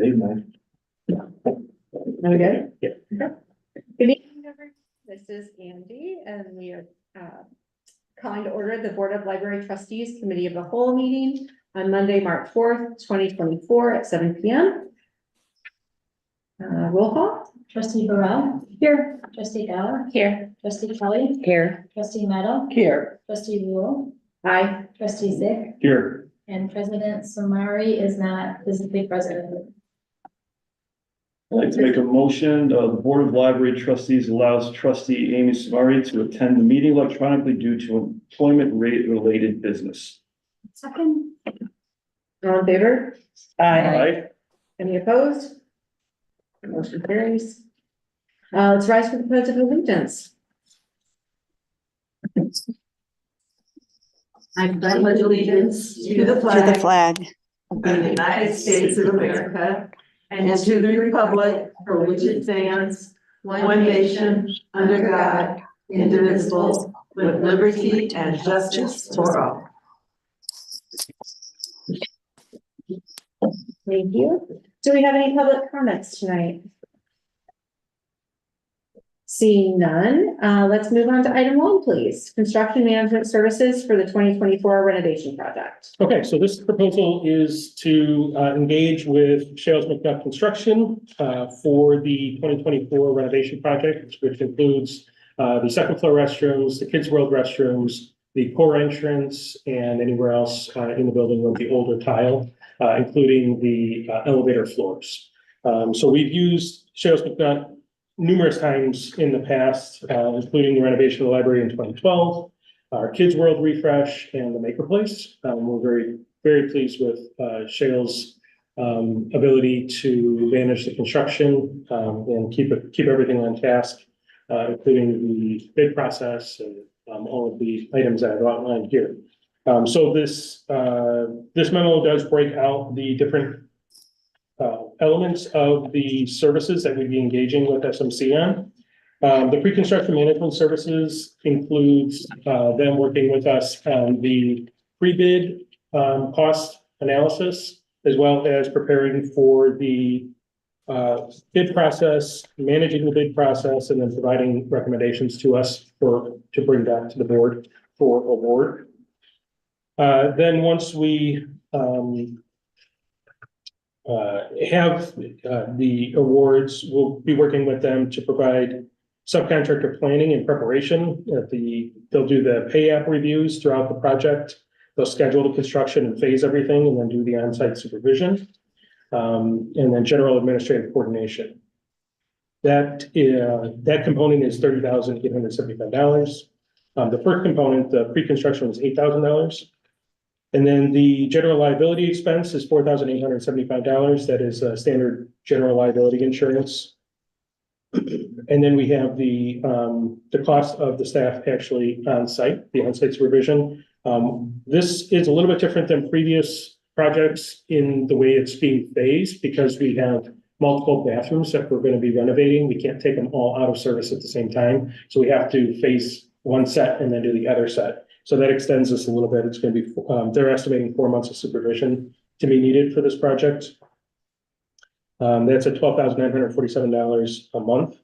Dave, man. Are we good? Yeah. Okay. Good evening, everyone. This is Andy, and we are calling to order the Board of Library Trustees Committee of the Whole meeting on Monday, March 4th, 2024 at 7 p.m. Roll call. Trustee Burrell? Here. Trustee Bauer? Here. Trustee Kelly? Here. Trustee Meadow? Here. Trustee Rule? Aye. Trustee Zick? Here. And President Samari is not physically present. I'd like to make a motion, the Board of Library Trustees allows trustee Amy Samari to attend the meeting electronically due to employment rate related business. Second. All in favor? Aye. Any opposed? Motion carries. Let's rise for the pledge of allegiance. I pledge allegiance to the flag of the United States of America and to the republic for which it stands, one nation, under God, indivisible, with liberty and justice for all. Thank you. Do we have any public comments tonight? Seeing none, let's move on to item 1, please. Construction management services for the 2024 renovation project. Okay, so this proposal is to engage with Shales McNutt Construction for the 2024 renovation project, which includes the second floor restrooms, the Kids World restrooms, the core entrance, and anywhere else in the building with the older tile, including the elevator floors. So we've used Shales McNutt numerous times in the past, including the renovation of the library in 2012, our Kids World refresh, and the Maker Place. We're very, very pleased with Shales' ability to manage the construction and keep everything on task, including the bid process and all of the items that I've outlined here. So this memo does break out the different elements of the services that we'd be engaging with SMC on. The pre-construction management services includes them working with us on the pre-bid cost analysis, as well as preparing for the bid process, managing the bid process, and then providing recommendations to us to bring back to the board for award. Then once we have the awards, we'll be working with them to provide subcontractor planning and preparation. They'll do the pay app reviews throughout the project. They'll schedule the construction and phase everything, and then do the on-site supervision, and then general administrative coordination. That component is $30,875. The first component, the pre-construction, was $8,000. And then the general liability expense is $4,875. That is standard general liability insurance. And then we have the cost of the staff actually on site, the on-site supervision. This is a little bit different than previous projects in the way it's being phased, because we have multiple bathrooms that we're going to be renovating. We can't take them all out of service at the same time. So we have to phase one set and then do the other set. So that extends this a little bit. It's going to be, they're estimating 4 months of supervision to be needed for this project. That's at $12,947 a month.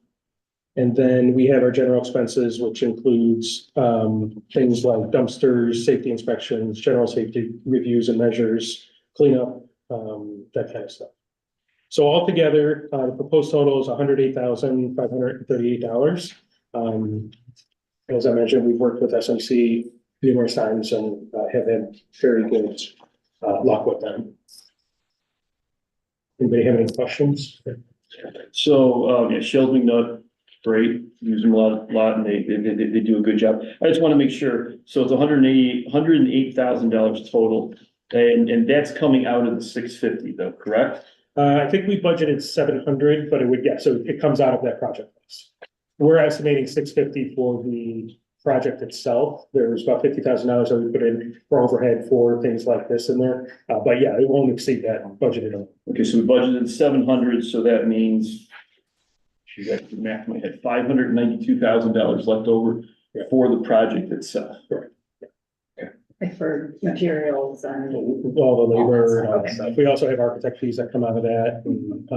And then we have our general expenses, which includes things like dumpsters, safety inspections, general safety reviews and measures, cleanup, that kind of stuff. So altogether, the proposed total is $108,538. As I mentioned, we've worked with SMC numerous times and have had very good luck with them. Anybody have any questions? So, yeah, Shales McNutt, great, use them a lot, and they do a good job. I just want to make sure, so it's $108,000 total, and that's coming out of the 650 though, correct? I think we budgeted 700, but so it comes out of that project list. We're estimating 650 for the project itself. There's about $50,000 that we put in for overhead for things like this in there. But yeah, it won't exceed that budgeted. Okay, so we budgeted 700, so that means, geez, I can math in my head, $592,000 left over for the project itself. Correct. Okay. like for materials and. all the labor and all that Okay. stuff. We also have architect fees that come out of that, and,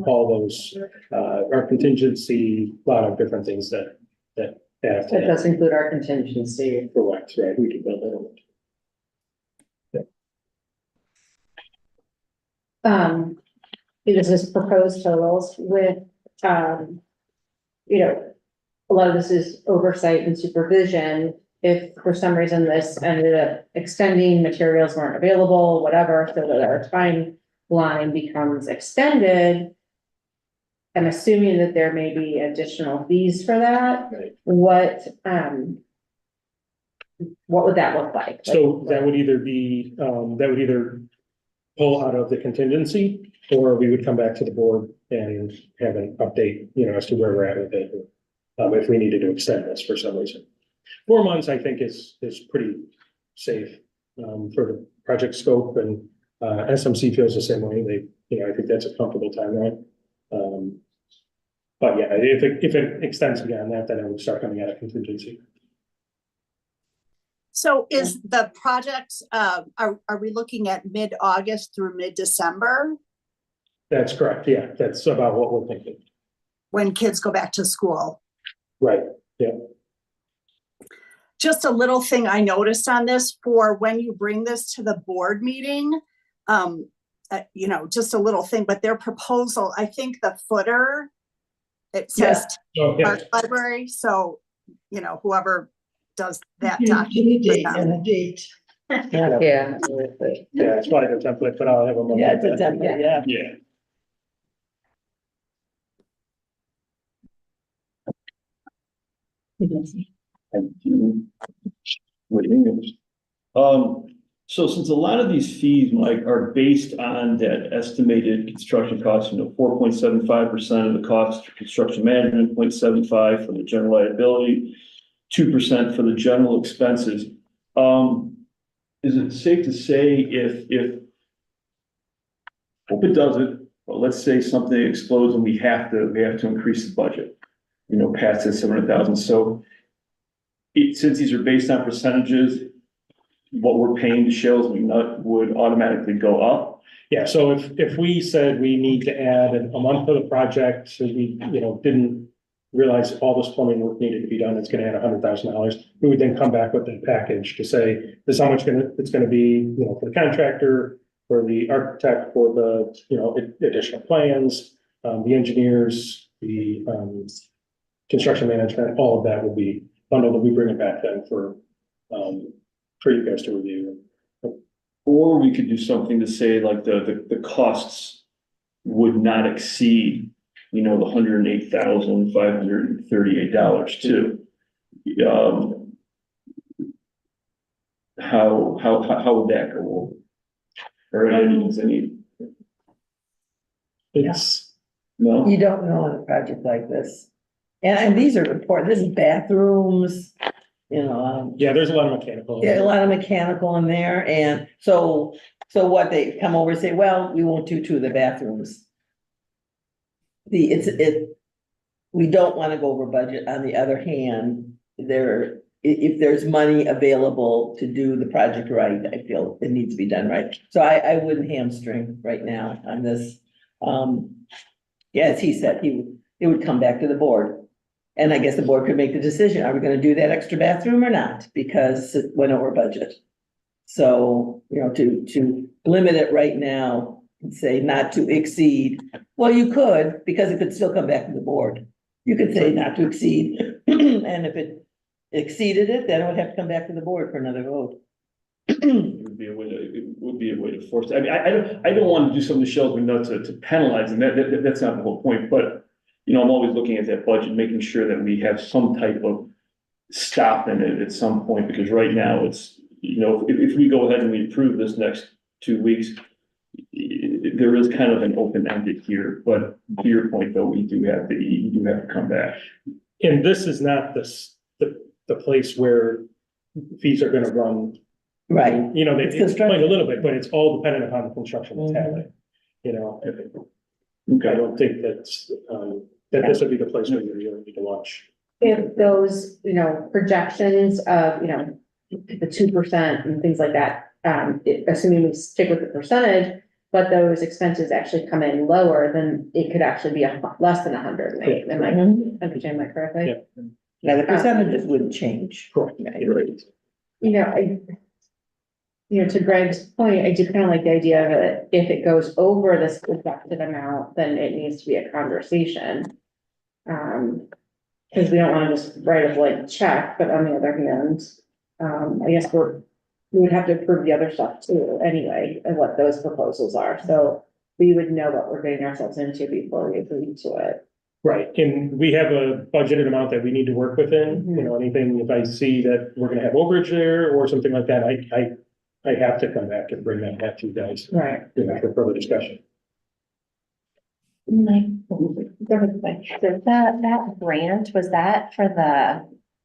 all those, our contingency, a lot of different things that add to That that. does include our contingency. Correct, right, we can build it. Because this proposed totals with, you know, a lot of this is oversight and supervision. If for some reason this ended up extending, materials weren't available, whatever, so that our timeline becomes extended. I'm assuming that there may be additional fees for that. Right. What would that look like? So that would either be, pull out of the contingency, or we would come back to the board and have an update, as to where we're at with it. If we needed to extend this for some reason. 4 months, I think is pretty safe, for the project scope, and, SMC feels the same way. I think that's a comfortable timeline. But yeah, if it extends beyond that, then it would start coming out of contingency. So is the project, are we looking at mid-August through mid-December That's correct, yeah, that's about what we're thinking. when kids go back to school? Right, Just a little thing I noticed on this for when you bring this to the board meeting. Just a little thing, but their proposal, I think the footer, it says oh, yeah, Park Library, so, whoever does that Give me document. the date for and them. the date. Yeah. yeah, it's probably the template, but I'll have them. Yeah, it's a template, yeah. Yeah. Thank you. What do you think? So since a lot of these fees, Mike, are based on that estimated construction cost, 4.75% of the cost for construction management, 0.75 for the general liability, 2% for the general expenses. Is it safe to say if hope it doesn't, but let's say something explodes and we have to increase the budget, past that 700,000. So since these are based on percentages, what we're paying to Shales would automatically go up. Yeah, so if we said we need to add a month to the project, so we, didn't realize all this plumbing work needed to be done, it's gonna add $100,000. We would then come back with a package to say, this is how much it's gonna be, for the contractor, for the architect, for the, additional plans, the engineers, the, construction management, all of that will be bundled, and we bring it back then for you guys to review. Or we could do something to say like the costs would not exceed, the $108,538 too. How would that go? Or any? It's, No? You don't know on a project like this. And these are important, this is bathrooms, yeah, there's a lot of mechanical. yeah, a lot of mechanical in there, and so what they come over and say, well, we won't do 2 of the bathrooms. We don't want to go over budget. On the other hand, if there's money available to do the project right, I feel it needs to be done right. So I wouldn't hamstring right now on this. Yeah, as he said, it would come back to the board. And I guess the board could make the decision, are we gonna do that extra bathroom or not? Because it went over budget. So, to limit it right now and say not to exceed, well, you could, because it could still come back to the board. You could say not to exceed, and if it exceeded it, then it would have to come back to the board for another vote. It would be a way to force it. I mean, I don't want to do something to Shales to penalize them. That's not the whole point, but I'm always looking at that budget, making sure that we have some type of stop in it at some point, because right now it's, if we go ahead and we approve this next 2 weeks, there is kind of an open ended here, but to your point though, you do have to come back. And this is not the place where fees are gonna run. Right. They It's explain construction. a little bit, but it's all dependent upon the construction that's happening. I don't think that this would be the place where you really need to watch. If those, projections of, the 2% and things like that, assuming we stick with the percentage, but those expenses actually come in lower, then it could actually be less than 100, right? Am I understanding that correctly? Yeah. Yeah, the percentages wouldn't change. Correct. You're right. To Greg's point, I do kind of like the idea that if it goes over this projected amount, then it needs to be a conversation. Because we don't want to just write a blank check, but on the other hand, I guess we would have to approve the other stuff too, anyway, and what those proposals are, so we would know what we're getting ourselves into before we agree to it. Right, and we have a budgeted amount that we need to work within, you know, anything, if I see that we're gonna have overage there or something like that, I have to come back and bring that back to you guys, Right. you know, for further discussion. So that grant,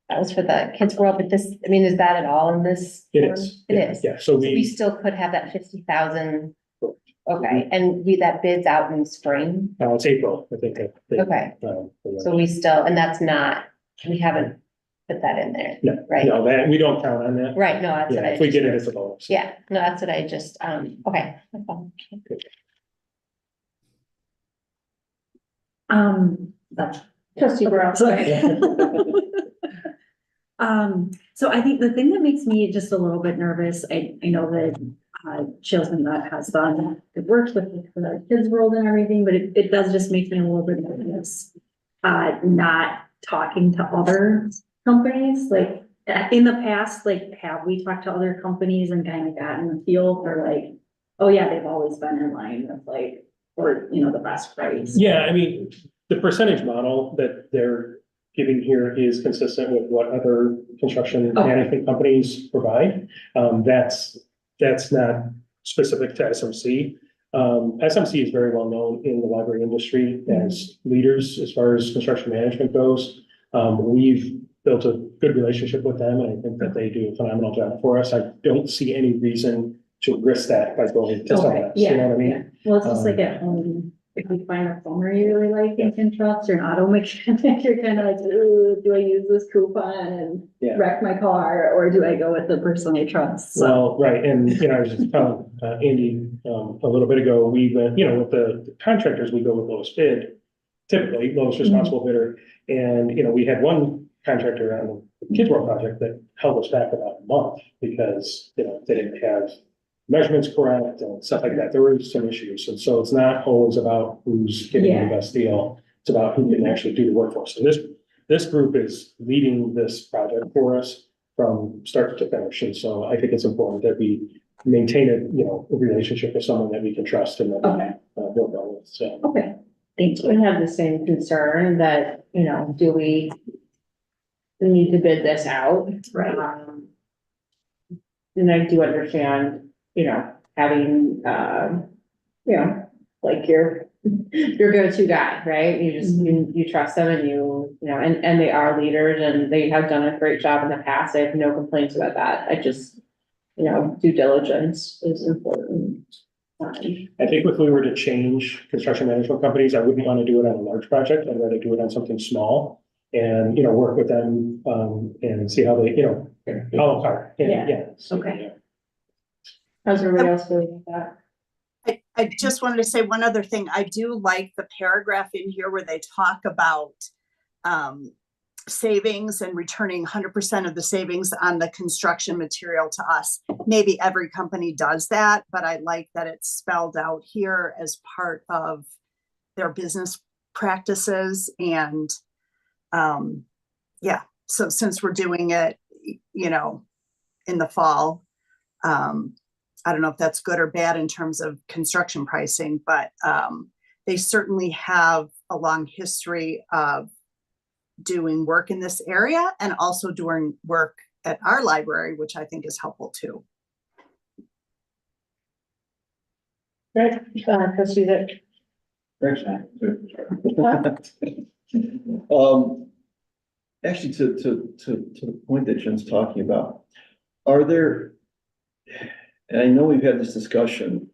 that was for the Kids World, but this, I mean, is that at all in this? It one? is. It Yeah, is. Yeah, so So we we, still could have that 50,000. Okay, and that bids out in spring, it's April, I think. okay, so we still, and that's not, we haven't put that in there, No, right? no, that, we don't count on that. Right, no, that's what Yeah, I. if we just- get it, it's a bonus. Yeah, no, that's what I just, okay. that's all. Trustee Brown. So I think the thing that makes me just a little bit nervous, I know that Chilton has done good work with the Kids World and everything, but it does just make me a little bit nervous. Not talking to other companies, like in the past, like have we talked to other companies and kind of gotten a feel for like, oh yeah, they've always been in line with like, or the best price. Yeah, I mean, the percentage model that they're giving here is consistent with what other construction management companies provide. That's not specific to SMC. SMC is very well known in the library industry as leaders as far as construction management goes. We've built a good relationship with them, and I think that they do a phenomenal job for us. I don't see any reason to risk that by going to someone else, you know what I mean? Well, it's just like at home, if you find a plumber you really like and can trust, or an auto mechanic, you're kind of like, ooh, do I use this coupon Yeah. and wreck my car, or do I go with the person I trust? So, Well, right, and, I was just telling, Andy, a little bit ago, we went, with the contractors, we go with lowest bid, typically lowest responsible bidder. And, we had one contractor on the Kids World project that held us back about a month because, they didn't have measurements correct and stuff like that. There were some issues. And so it's not always about who's getting the best deal. It's about who can actually do the work for us. And this group is leading this project for us from start to finish. And so I think it's important that we maintain a relationship with someone that we can trust and that we work well with. So. okay, thank you. We have the same concern that, do we need to bid this out? Right. And I do understand, having, like your go-to guy, right? You just, you trust them and and they are leaders and they have done a great job in the past. I have no complaints about that. I just, due diligence is important. I think if we were to change construction management companies, I wouldn't want to do it on a large project. I'd rather do it on something small and, work with them, and see how they, all apart. Yeah. So, Okay. How's everybody else feeling with that? I just wanted to say one other thing. I do like the paragraph in here where they talk about savings and returning 100% of the savings on the construction material to us. Maybe every company does that, but I like that it's spelled out here as part of their business practices. And so since we're doing it, in the fall, I don't know if that's good or bad in terms of construction pricing, but they certainly have a long history of doing work in this area and also doing work at our library, which I think is helpful too. Right, trustee that. Actually, to the point that Jen's talking about, are there, and I know we've had this discussion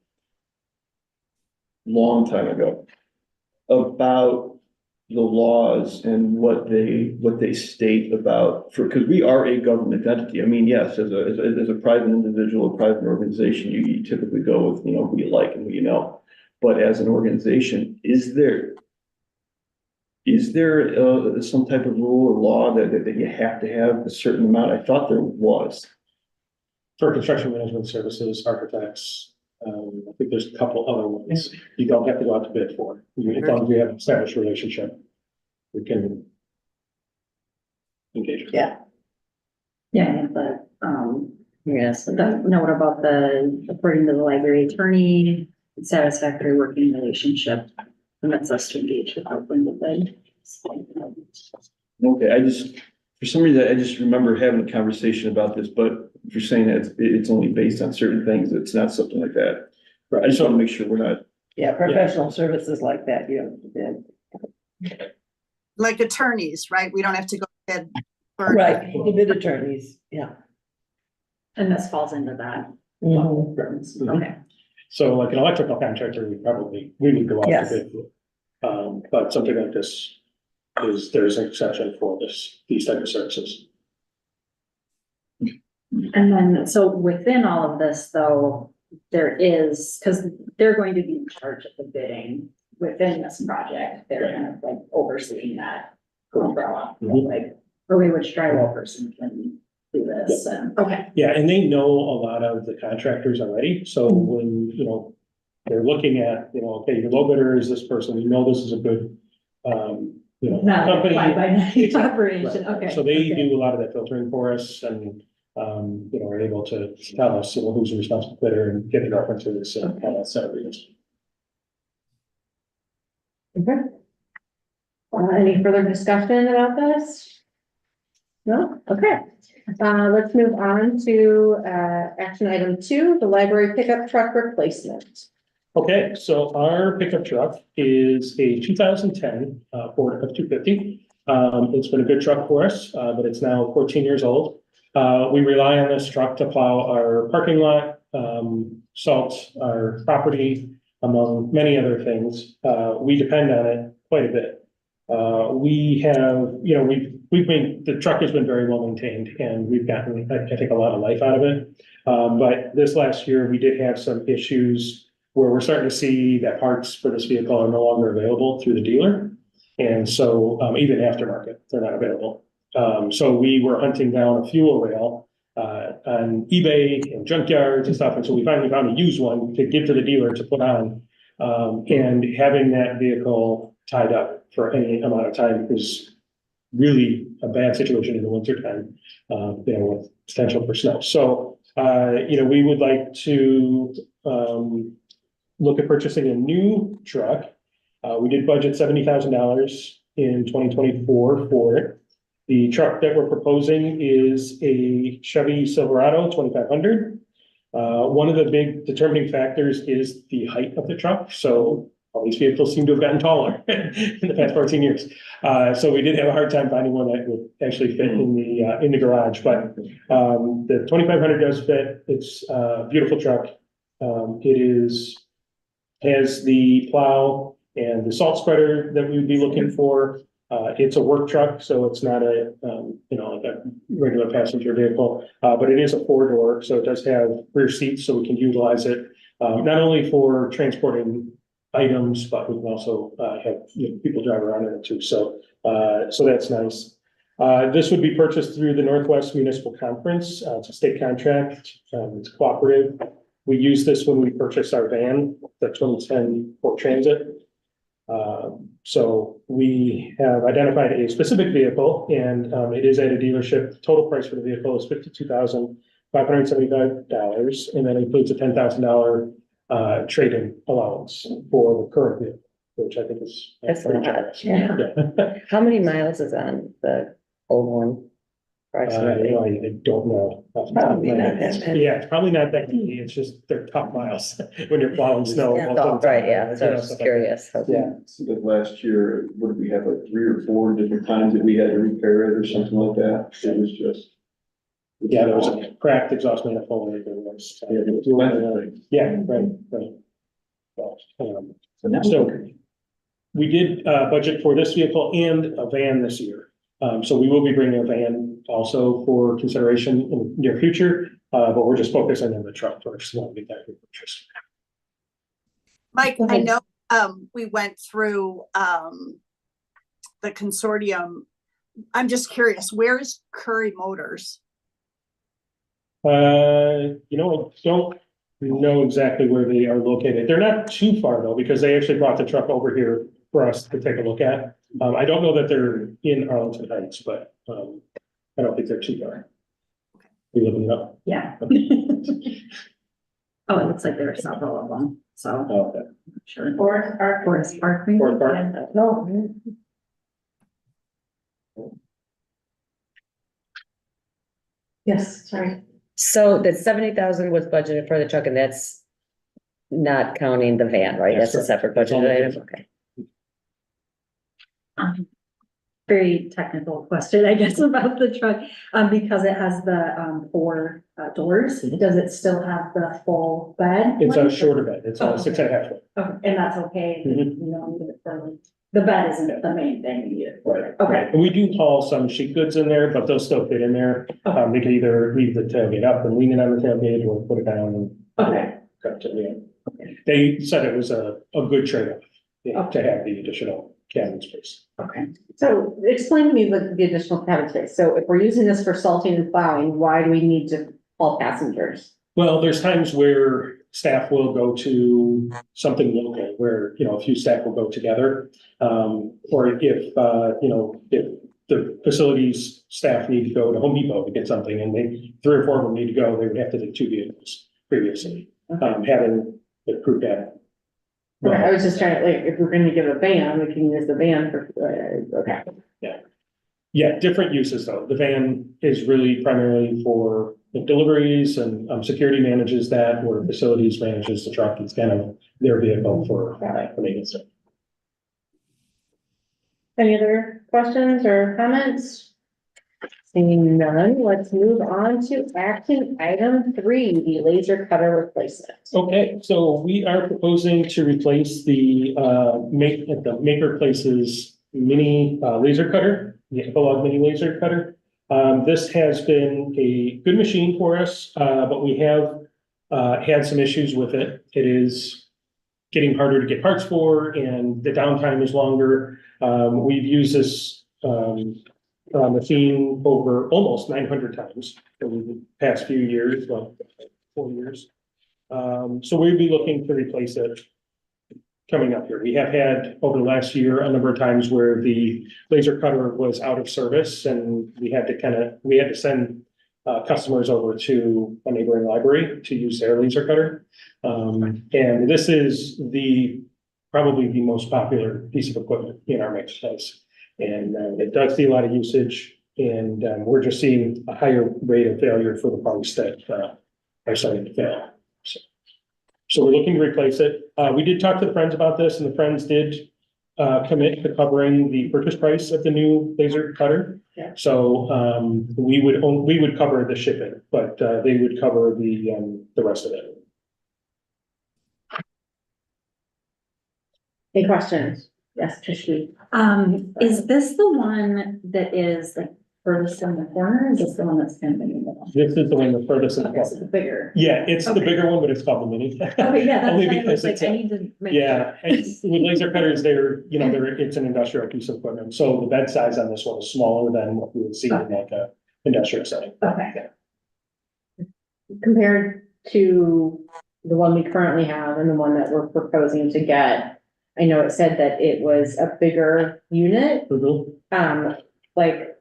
long time ago about the laws and what they state about, because we are a government entity. I mean, yes, as a private individual, or private organization, you typically go with, who you like and who you know. But as an organization, is there some type of rule or law that you have to have a certain amount? I thought there was. For construction management services, architects, I think there's a couple other ones you don't have to go out to bid for. As long as you have an established relationship, we can engage. with Yeah. Yeah, but, Yes. the note about according to the library attorney, satisfactory working relationship permits us to engage with open the bid. Okay, for some reason, I just remember having a conversation about this, but if you're saying that it's only based on certain things, it's not something like that. I just want to make sure we're not. Yeah, professional services like that, you know. Like attorneys, right? We don't have to go ahead. Right, the bid attorneys, yeah. And this falls into that. Mhm. Okay, So like an electrical contractor, we would go out Yes. to bid. But something like this there's an exception for these type of services. and then, so within all of this, though, there is, because they're going to be in charge of the bidding within this project, they're kind of like overseeing that umbrella, Mhm. like, okay, which drywall person can do this, and, okay. Yeah, and they know a lot of the contractors already, so when, they're looking at, okay, your low bidder is this person, we know this is a good, Not a company. fly-by-night operation, Right. okay. So they okay. do a lot of that filtering for us and, are able to tell us, who's the responsible bidder and get the references and all that stuff. Any further discussion about this? No? Okay. Let's move on to, action item 2, the library pickup truck replacement. Okay, so our pickup truck is a 2010 Ford F-250. It's been a good truck for us, but it's now 14 years old. We rely on this truck to plow our parking lot, salt our property, among many other things. We depend on it quite a bit. We have, the truck has been very well maintained and we've gotten, I think, a lot of life out of it. But this last year, we did have some issues where we're starting to see that parts for this vehicle are no longer available through the dealer. And so, even aftermarket, they're not available. So we were hunting down a fuel rail, on eBay and junkyards and stuff. And so we finally found a used one to give to the dealer to put on. And having that vehicle tied up for any amount of time is really a bad situation in the winter time, with potential for snow. So, we would like to, look at purchasing a new truck. We did budget $70,000 in 2024 for it. The truck that we're proposing is a Chevy Silverado 2500. One of the big determining factors is the height of the truck. So all these vehicles seem to have gotten taller in the past 14 years. So we did have a hard time finding one that would actually fit in the garage, but the 2500 does fit. It's a beautiful truck. Has the plow and the salt spreader that we would be looking for. It's a work truck, so it's not like a regular passenger vehicle, but it is a 4-door, so it does have rear seats, so we can utilize it not only for transporting items, but we can also have people drive around in it too. So that's nice. This would be purchased through the Northwest Municipal Conference. It's a state contract. It's cooperative. We used this when we purchased our van, the 2010 Ford Transit. So we have identified a specific vehicle and it is at a dealership. The total price for the vehicle is $52,575, and that includes a $10,000 trade-in allowance for the current vehicle, which I think is. That's pretty not generous. bad, Yeah. How many miles is on the old one? Approximately. I don't know. Probably not that many. Yeah, it's probably not that many. It's just they're tough miles when you're plowing snow. Yeah, most of the right, time, yeah, so I was stuff like that. curious. Yeah. Like last year, what did we have, like 3 or 4 different times that we had to repair it or something like that? It was just. Yeah, there was a cracked exhaust manifold. There was, Yeah, it was a lot of things. yeah, right. So, So now. So- we did budget for this vehicle and a van this year. So we will be bringing a van also for consideration in the near future, but we're just focusing on the truck first. So we'll get that purchased. Mike, Go I ahead. know, we went through, the consortium. I'm just curious, where is Curry Motors? I don't know exactly where they are located. They're not too far though, because they actually brought the truck over here for us to take a look at. I don't know that they're in Arlington Heights, but, I don't think they're too far. We live in the, Yeah. Oh, it looks like there are several of them, so. okay. I'm sure. Or, Forest Park. maybe? Forest Park. Yeah. No. yes, sorry. So that 70,000 was budgeted for the truck, and that's not counting the van, right? That's That's a separate That's all budget it is. item, okay. Very technical question, I guess, about the truck, because it has the, four, doors. Mhm. Does it still have the full bed? It's a length? shorter bed. It's Oh, a 6.5 foot. Okay, and that's okay, Mhm. you don't need it for, the bed isn't the main thing you need it for, Right. okay. And we do haul some sheet goods in there, but they'll still fit in there. Okay. They can either leave the tailgate up and lean it on the tailgate or put it down and. Okay. Cut to the end. They said it was a good trade-off, to have the additional cabin space. Okay. So explain to me the additional cabin space. So if we're using this for salting and plowing, why do we need to haul passengers? Well, there's times where staff will go to something local where, a few staff will go together. Or if the facilities staff need to go to Home Depot to get something and they, 3 or 4 of them need to go, they would have to take 2 vehicles previously, having the crew cabin. Okay, I was just trying to, like, if we're gonna give a van, we can use the van for, okay. Yeah, different uses though. The van is really primarily for the deliveries and security manages that, where facilities manages the truck. It's kind of their vehicle for maintenance. Any other questions or comments? Seeing none, let's move on to action item 3, the laser cutter replacement. Okay, so we are proposing to replace the Maker Places mini laser cutter, the Epilogue mini laser cutter. This has been a good machine for us, but we have had some issues with it. It is getting harder to get parts for, and the downtime is longer. We've used this machine over almost 900 times in the past few years, well, 4 years. So we'd be looking to replace it coming up here. We have had over the last year a number of times where the laser cutter was out of service and we had to send customers over to a neighboring library to use their laser cutter. And this is probably the most popular piece of equipment in our marketplace. And it does see a lot of usage, and we're just seeing a higher rate of failure for the parts that are starting to fail. So we're looking to replace it. We did talk to the Friends about this, and the Friends did commit to covering the purchase price of the new laser cutter. Yeah. So we would cover the shipping, but they would cover the rest of it. Any questions? Yes, Trishie. Is this the one that is like furthest in the corner? Or is this the one that's kind of in the middle? This is the one the furthest. Okay, so the bigger. Yeah, it's the Okay. bigger one, but it's called the mini. Okay, yeah, that's Only kind of because like, it's I need to make. Yeah, and with laser cutters, it's an industrial piece of equipment, so the bed size on this one is smaller than what we would see in like a industrial setting. Okay. Compared to the one we currently have and the one that we're proposing to get, I know it said that it was a bigger unit, Mhm. like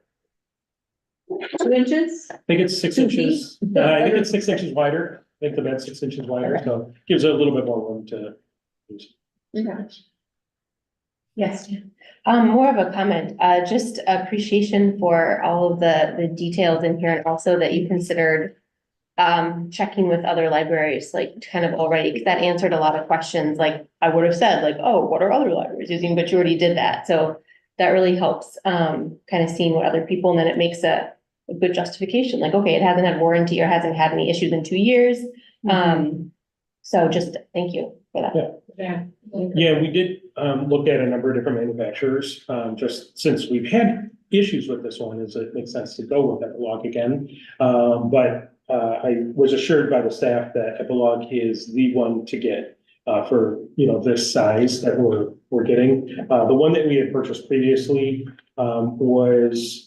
2 inches? I think it's 6 2 inches, feet? I think it's 6 inches wider, I think the bed's 6 inches wider, Okay. so gives it a little bit more room to use. Yes. More of a comment, just appreciation for all of the details in here and also that you considered checking with other libraries, like kind of already, because that answered a lot of questions, like I would have said, like, oh, what are other libraries using? But you already did that. So that really helps, kind of seeing what other people, and then it makes a good justification, like, okay, it hasn't had warranty or hasn't had any issues in 2 years. So just thank you for that. Yeah. Yeah, we did looked at a number of different manufacturers, just since we've had issues with this one, is it makes sense to go with Epilogue again. But I was assured by the staff that Epilogue is the one to get for, this size that we're getting. The one that we had purchased previously was,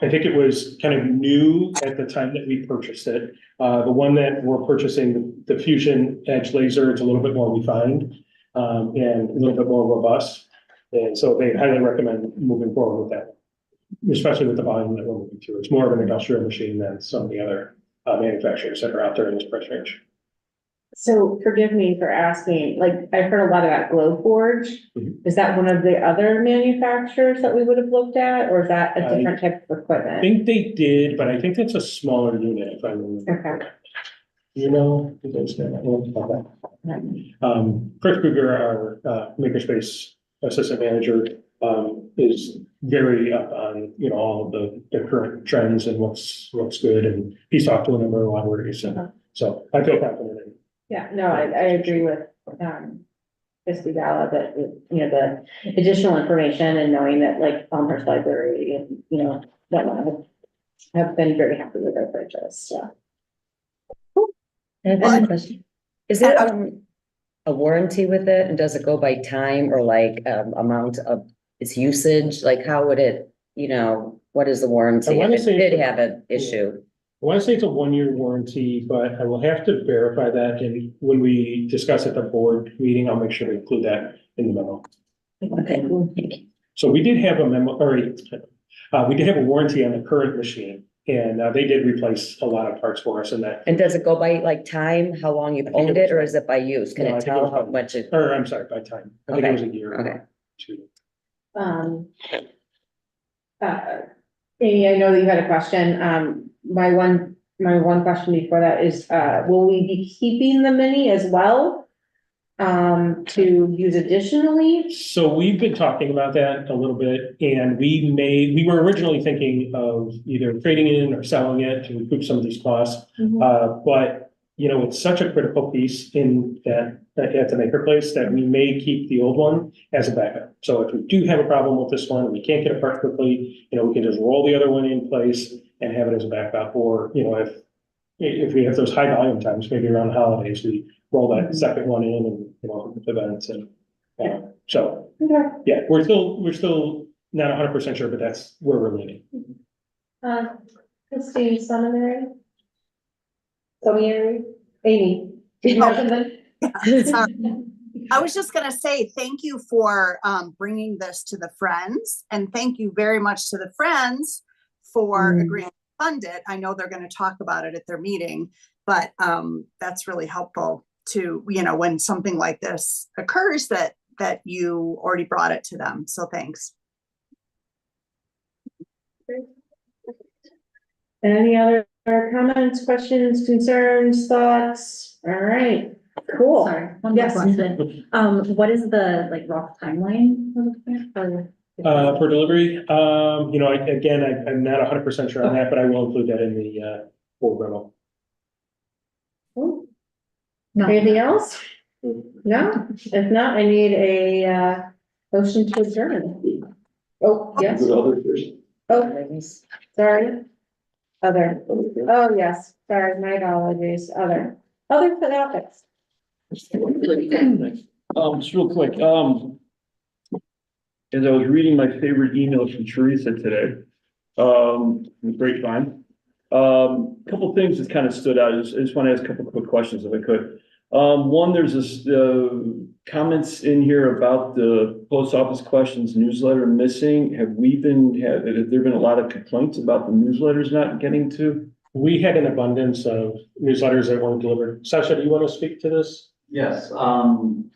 I think it was kind of new at the time that we purchased it. The one that we're purchasing, the Fusion Edge Laser, it's a little bit more refined and a little bit more robust. And so they highly recommend moving forward with that, especially with the volume that we're moving through. It's more of an industrial machine than some of the other manufacturers that are out there in this price range. So forgive me for asking, like, I've heard a lot about Glowforge. Mhm. Is that one of the other manufacturers that we would have looked at, or is that a different type of I equipment? think they did, but I think that's a smaller unit if I remember. Okay. Did they say that? Chris Kruger, our Makerspace assistant manager, is very up on, all of the current trends and what's good, and he's talked to a number of libraries, so I feel confident in. Yeah, no, I agree with, Christy Gala that, the additional information and knowing that like Elmhurst Library and, that one have been very happy with their purchase, so. I have one question. Is there a warranty with it, and does it go by time or like amount of its usage? Like how would it, what is the warranty I if wanna it say- did have an issue? I want to say it's a 1-year warranty, but I will have to verify that, and when we discuss at the board meeting, I'll make sure to include that in the memo. Okay. So we did have a memo, or we did have a warranty on the current machine, and they did replace a lot of parts for us in that. And does it go by like time, how long you've I think owned it was- it, or is it by use? Can No, I it think it tell was how by- much it? Or I'm sorry, by time. I think it was a year. or Okay. 2. Amy, I know that you had a question. My one question before that is, will we be keeping the mini as well? To use additionally? So we've been talking about that a little bit, and we were originally thinking of either trading in or selling it to recoup some of these costs. But, it's such a critical piece in that, at the maker place, that we may keep the old one as a backup. So if we do have a problem with this one, and we can't get it apart quickly, we can just roll the other one in place and have it as a backup. Or, if we have those high volume times, maybe around the holidays, we roll that second one in and, with events and, so, Okay. yeah, we're still not 100% sure, but that's where we're leaning. Christine, Seminary? Amy, did you have something? Sorry. I was just gonna say, thank you for bringing this to the Friends, and thank you very much to the Friends for agreeing to fund it. I know they're gonna talk about it at their meeting, but that's really helpful to, when something like this occurs, that you already brought it to them. So thanks. Any other comments, questions, concerns, thoughts? All right, cool. Sorry, one more Yes. question. What is the like rough timeline? For delivery, I'm not 100% sure on that, but I will include that in the board memo. Anything else? No? If not, I need a motion to adjourn. Oh, yes. Oh, sorry. Other. Oh, yes. Sorry, my apologies. Other topics. Just real quick, as I was reading my favorite email from Teresa today, great find. Couple things that kind of stood out. I just want to ask a couple quick questions if I could. One, there's this, comments in here about the post office questions newsletter missing. Have there been a lot of complaints about the newsletters not getting to? We had an abundance of newsletters that weren't delivered. Sasha, do you want to speak to this? Yes, from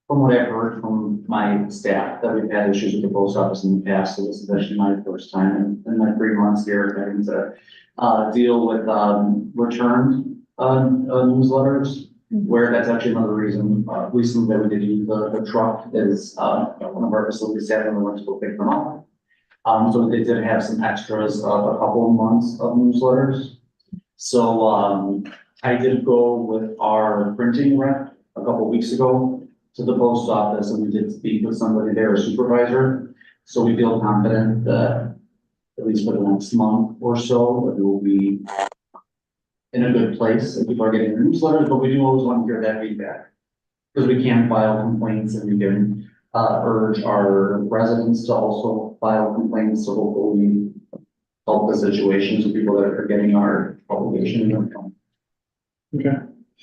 what I've heard from my staff, that we've had issues with the post office in the past, so this is actually my first time in my 3 months here having to deal with returned newsletters, where that's actually another reason recently that we did use the truck is one of our facility staff and went to go pick them up. So they did have some extras of a couple of months of newsletters. So I did go with our printing rep a couple of weeks ago to the post office, and we did speak with somebody there, a supervisor. So we feel confident that at least for the next month or so, that we will be in a good place, and people are getting their newsletters, but we do always want to hear that feedback. Because we can file complaints, and we can urge our residents to also file complaints, so hopefully help the situation so people that are getting our publication. Okay,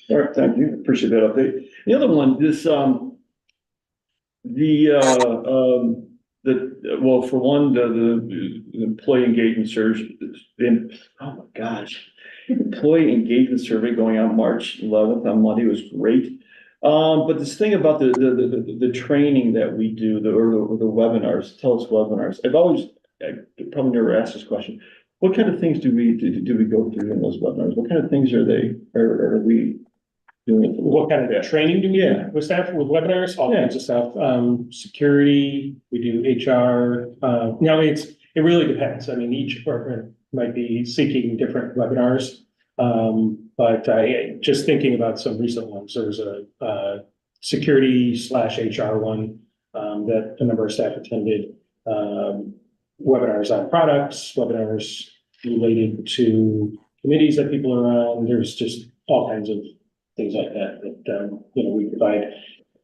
all right, thank you, appreciate that update. The other one, this, well, for one, the employee engagement survey, oh my gosh. Employee engagement survey going on March 11th on Monday was great. But this thing about the training that we do, the webinars, webinars, I probably never asked this question. What kind of things do we go through in those webinars? What kind of things are we doing? What kind of training do we Yeah. do with staff, with webinars, all kinds of stuff, security, we do HR, now it really depends, I mean, each department might be seeking different webinars. But just thinking about some recent ones, there's a security / HR one, that a number of staff attended, webinars on products, webinars related to committees that people are on, there's just all kinds of things like that, we provide,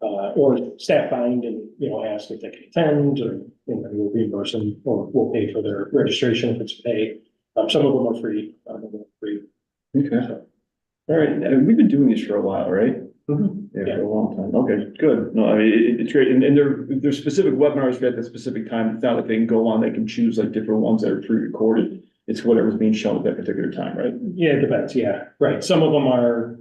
or staff find and, ask if they can attend, or, we'll reimburse them, or we'll pay for their registration if it's paid. Some of them are free, some of them are free. Okay. All right, and we've been doing this for a while, right? Mm-hmm. Yeah, for a long time. Okay, good. No, I mean, it's great. And there's specific webinars at that specific time. It's not like they can go on, they can choose like different ones that are pre-recorded. It's whatever's being shown at that particular time, right? Yeah, it depends. Yeah, right. Some of them are,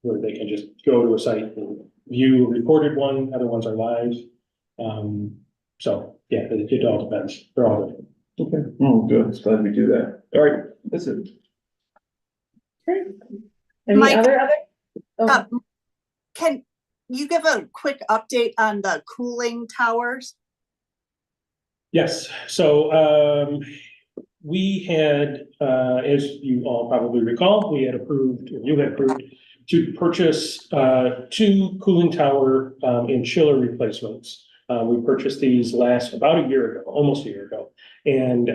where they can just go to a site and view a recorded one. Other ones are live. So yeah, it all depends. They're all different. Okay. Oh, good. It's glad we do that. All right, that's it. Any Mike, other? Oh, Can you give a quick update on the cooling towers? Yes. So we had, as you all probably recall, we had approved, or you had approved, to purchase 2 cooling tower and chiller replacements. We purchased these about a year ago, almost a year ago. And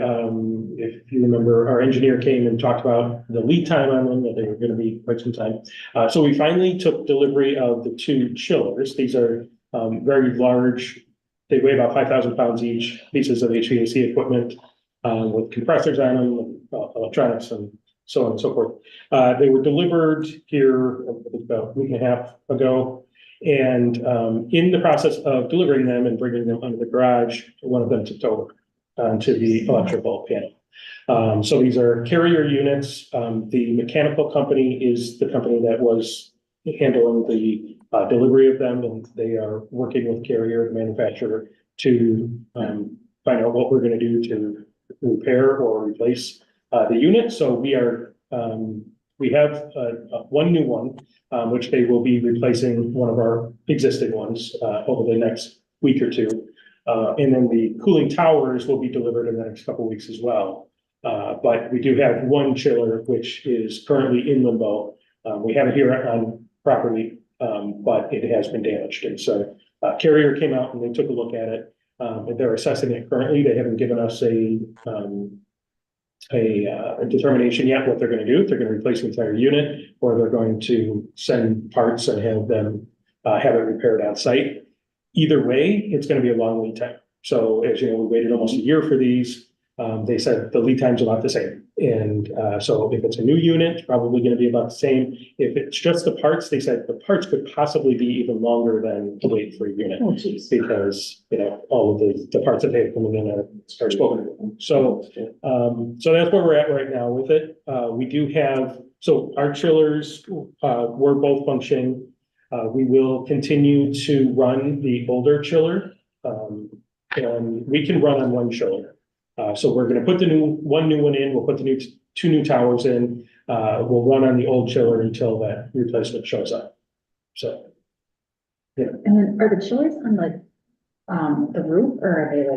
if you remember, our engineer came and talked about the lead time on them, that they were going to be quite some time. So we finally took delivery of the 2 chillers. These are very large. They weigh about 5,000 pounds each, pieces of HVAC equipment with compressors on them, electronics, and so on and so forth. They were delivered here about a week and a half ago. And in the process of delivering them and bringing them under the garage, one of them tipped over onto the electrical panel. So these are Carrier units. The mechanical company is the company that was handling the delivery of them, and they are working with Carrier, the manufacturer, to find out what we're going to do to repair or replace the unit. So we have one new one, which they will be replacing one of our existing ones over the next week or two. And then the cooling towers will be delivered in the next couple of weeks as well. But we do have one chiller, which is currently in limbo. We have it here on property, but it has been damaged. And so Carrier came out and they took a look at it. And they're assessing it currently. They haven't given us a determination yet what they're going to do. If they're going to replace the entire unit, or they're going to send parts and have them have it repaired on site. Either way, it's going to be a long lead time. So as you know, we waited almost a year for these. They said the lead time's about the same. And so if it's a new unit, it's probably going to be about the same. If it's just the parts, they said the parts could possibly be even longer than the wait for a unit. oh, geez. Because, all of the parts that they have coming in are spoken. So that's where we're at right now with it. We do have, so our chillers were both functioning. We will continue to run the older chiller. And we can run on one chiller. So we're going to put the one new one in. We'll put the 2 new towers in. We'll run on the old chiller until that replacement shows up. So, yeah. And then are the chillers on the roof, or are they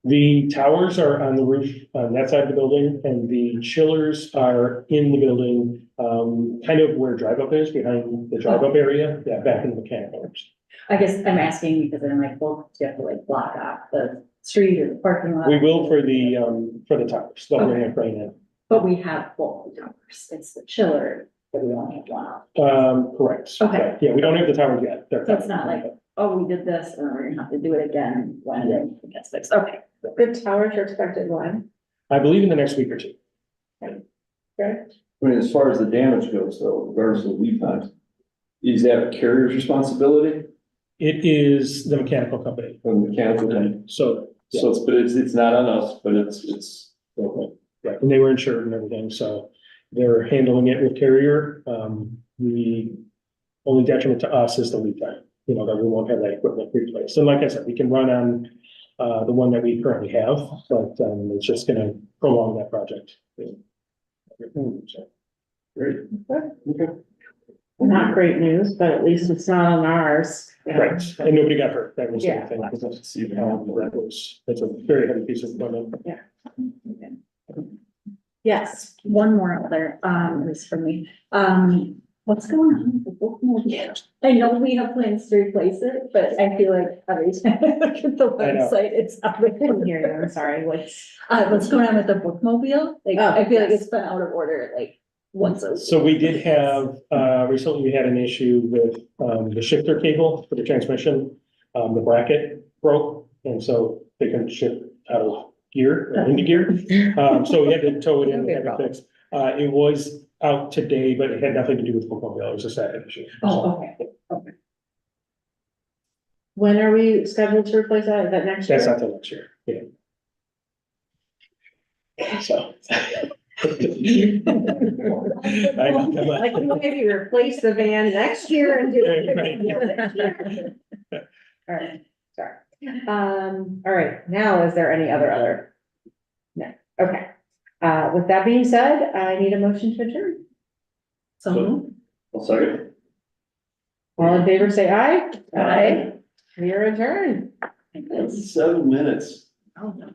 The towers are on the roof on that side of the building, and the chillers are in the building, kind of where drive up is, behind the drive up area, back in the mechanical rooms. I guess I'm asking because I'm like, well, do you have to like block off the street or the parking lot? We will for the towers, they'll bring it right in. But we have both towers. It's the chiller, but we only have one up. Correct. Okay. Yeah, we don't have the towers yet. They're So it's not like, oh, we did this and we're gonna have to do it again when it gets fixed. Okay. The towers are expected when? I believe in the next week or two. Correct? I mean, as far as the damage goes, though, regardless of lead times, is that carrier's responsibility It is the mechanical company, or the mechanical company? so, So it's, but it's not on us, but it's. right, and they were insured and everything, so they're handling it with carrier. The only detriment to us is the lead time, you know, that we won't have that equipment replaced. And like I said, we can run on the one that we currently have, but it's just gonna prolong that project. Great. Okay. Not great news, but at least it's not on ours. Right, and nobody got hurt, that was the Yeah. thing, because that's a very heavy piece of equipment. Yes. One more other, is for me. What's going on with the bookmobile? I know we have plans to replace it, but I feel like every time I look at the I know. website, it's out of Couldn't hear you, I'm order. sorry, what's? What's going on with the bookmobile? Like, Oh, I feel like yes. it's been out of order like once a week. So we did have, recently we had an issue with, the shifter cable for the transmission. The bracket broke, and so they couldn't shift out of gear, or into gear. So we had to tow it in and have it fixed. It was out today, but it had nothing to do with bookmobile, it was just that issue. Oh, okay. When are we scheduled to replace that? Is that next year? That's not till next year, yeah. So. I know, come on. Like, maybe replace the van next year and do it. Right. next year. All right, sorry. All right, now is there any other? No, okay. With that being said, I need a motion to adjourn. So. I'll second. All in favor, say aye. Aye. We are adjourned. 7 minutes. Oh, no.